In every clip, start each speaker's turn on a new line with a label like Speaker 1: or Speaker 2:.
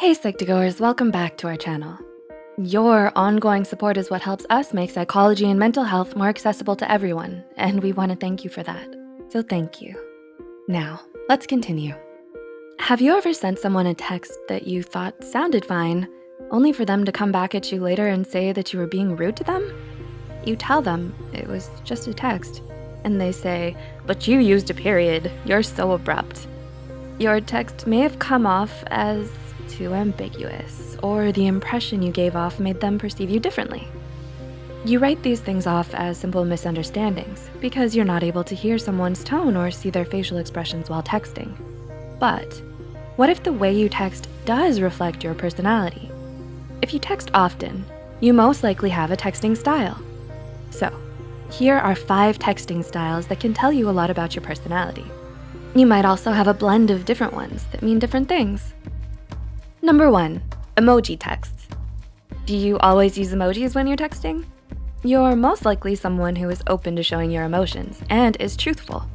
Speaker 1: Hey Psych2Goers, welcome back to our channel. Your ongoing support is what helps us make psychology and mental health more accessible to everyone, and we wanna thank you for that. So thank you. Now, let's continue. Have you ever sent someone a text that you thought sounded fine, only for them to come back at you later and say that you were being rude to them? You tell them it was just a text, and they say, "But you used a period, you're so abrupt." Your text may have come off as too ambiguous, or the impression you gave off made them perceive you differently. You write these things off as simple misunderstandings because you're not able to hear someone's tone or see their facial expressions while texting. But what if the way you text does reflect your personality? If you text often, you most likely have a texting style. So here are 5 texting styles that can tell you a lot about your personality. You might also have a blend of different ones that mean different things. Number 1, emoji texts. Do you always use emojis when you're texting? You're most likely someone who is open to showing your emotions and is truthful.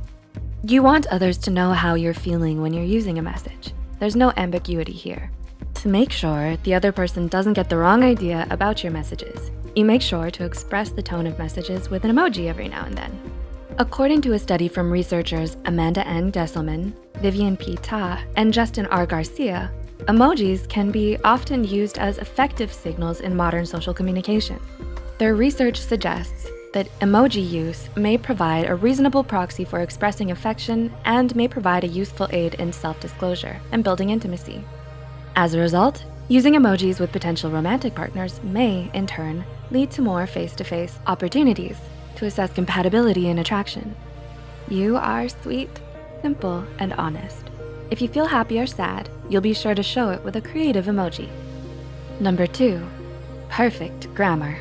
Speaker 1: You want others to know how you're feeling when you're using a message. There's no ambiguity here. To make sure the other person doesn't get the wrong idea about your messages, you make sure to express the tone of messages with an emoji every now and then. According to a study from researchers Amanda N. Gesselman, Vivian P. Ta, and Justin R. Garcia, emojis can be often used as effective signals in modern social communication. Their research suggests that emoji use may provide a reasonable proxy for expressing affection and may provide a useful aid in self-disclosure and building intimacy. As a result, using emojis with potential romantic partners may, in turn, lead to more face-to-face opportunities to assess compatibility and attraction. You are sweet, simple, and honest. If you feel happy or sad, you'll be sure to show it with a creative emoji. Number 2, perfect grammar.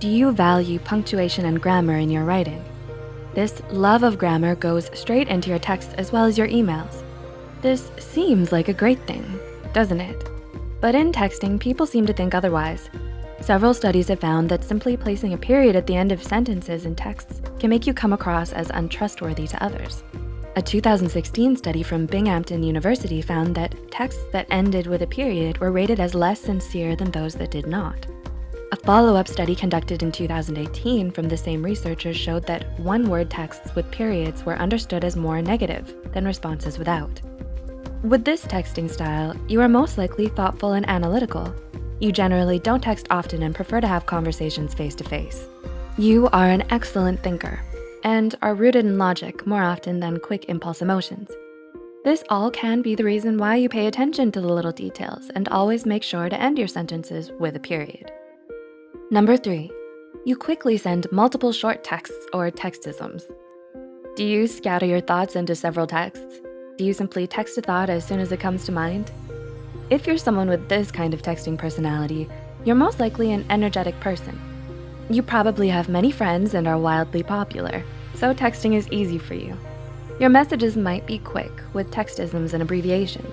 Speaker 1: Do you value punctuation and grammar in your writing? This love of grammar goes straight into your texts as well as your emails. This seems like a great thing, doesn't it? But in texting, people seem to think otherwise. Several studies have found that simply placing a period at the end of sentences in texts can make you come across as untrustworthy to others. A 2016 study from Binghamton University found that texts that ended with a period were rated as less sincere than those that did not. A follow-up study conducted in 2018 from the same researchers showed that one-word texts with periods were understood as more negative than responses without. With this texting style, you are most likely thoughtful and analytical. You generally don't text often and prefer to have conversations face-to-face. You are an excellent thinker and are rooted in logic more often than quick impulse emotions. This all can be the reason why you pay attention to the little details and always make sure to end your sentences with a period. Number 3, you quickly send multiple short texts or textisms. Do you scatter your thoughts into several texts? Do you simply text a thought as soon as it comes to mind? If you're someone with this kind of texting personality, you're most likely an energetic person. You probably have many friends and are wildly popular, so texting is easy for you. Your messages might be quick with textisms and abbreviations.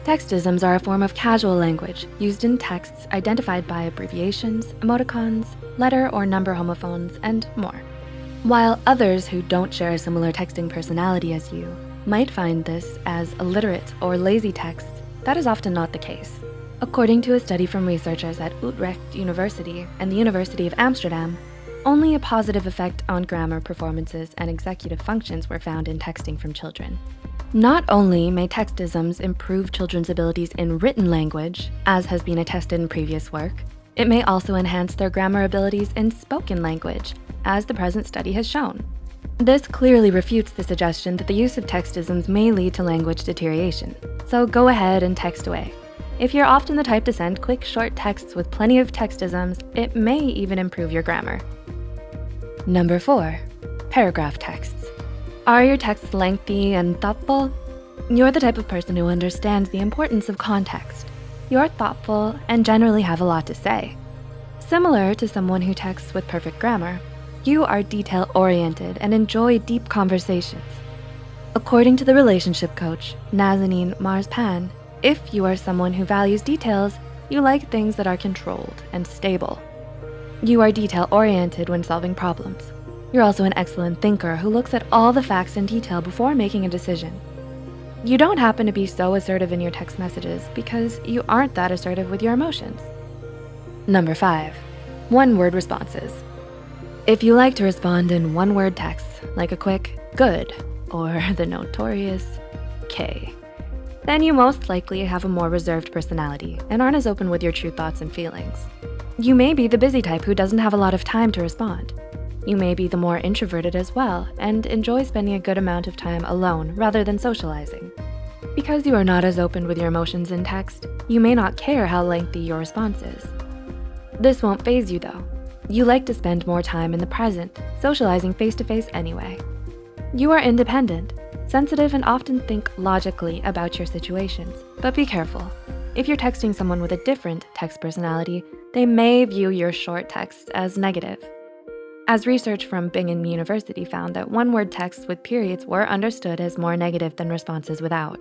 Speaker 1: Textisms are a form of casual language used in texts identified by abbreviations, emoticons, letter or number homophones, and more. While others who don't share a similar texting personality as you might find this as illiterate or lazy texts, that is often not the case. According to a study from researchers at Utrecht University and the University of Amsterdam, only a positive effect on grammar, performances, and executive functions were found in texting from children. Not only may textisms improve children's abilities in written language, as has been attested in previous work, it may also enhance their grammar abilities in spoken language, as the present study has shown. This clearly refutes the suggestion that the use of textisms may lead to language deterioration, so go ahead and text away. If you're often the type to send quick, short texts with plenty of textisms, it may even improve your grammar. Number 4, paragraph texts. Are your texts lengthy and thoughtful? You're the type of person who understands the importance of context. You're thoughtful and generally have a lot to say. Similar to someone who texts with perfect grammar, you are detail-oriented and enjoy deep conversations. According to the relationship coach, Nazanin Marspan, if you are someone who values details, you like things that are controlled and stable. You are detail-oriented when solving problems. You're also an excellent thinker who looks at all the facts in detail before making a decision. You don't happen to be so assertive in your text messages because you aren't that assertive with your emotions. Number 5, one-word responses. If you like to respond in one-word texts, like a quick "good" or the notorious "K," then you most likely have a more reserved personality and aren't as open with your true thoughts and feelings. You may be the busy type who doesn't have a lot of time to respond. You may be the more introverted as well and enjoy spending a good amount of time alone rather than socializing. Because you are not as open with your emotions in text, you may not care how lengthy your response is. This won't faze you though. You like to spend more time in the present, socializing face-to-face anyway. You are independent, sensitive, and often think logically about your situations. But be careful. If you're texting someone with a different text personality, they may view your short texts as negative. As research from Binghamton University found that one-word texts with periods were understood as more negative than responses without.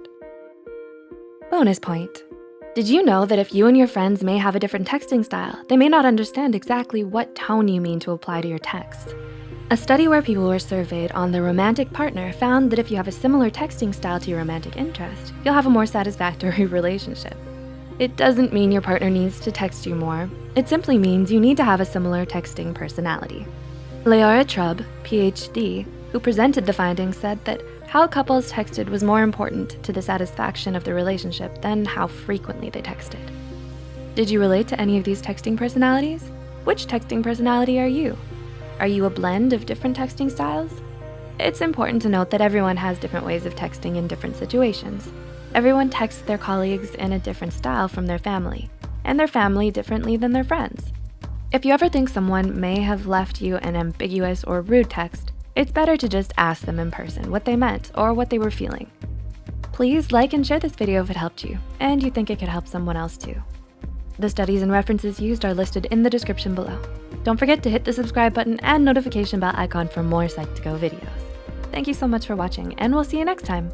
Speaker 1: Bonus point. Did you know that if you and your friends may have a different texting style, they may not understand exactly what tone you mean to apply to your text? A study where people were surveyed on their romantic partner found that if you have a similar texting style to your romantic interest, you'll have a more satisfactory relationship. It doesn't mean your partner needs to text you more. It simply means you need to have a similar texting personality. Leora Trubb, PhD, who presented the findings, said that how couples texted was more important to the satisfaction of the relationship than how frequently they texted. Did you relate to any of these texting personalities? Which texting personality are you? Are you a blend of different texting styles? It's important to note that everyone has different ways of texting in different situations. Everyone texts their colleagues in a different style from their family, and their family differently than their friends. If you ever think someone may have left you an ambiguous or rude text, it's better to just ask them in person what they meant or what they were feeling. Please like and share this video if it helped you, and you think it could help someone else too. The studies and references used are listed in the description below. Don't forget to hit the subscribe button and notification bell icon for more Psych2Go videos. Thank you so much for watching, and we'll see you next time.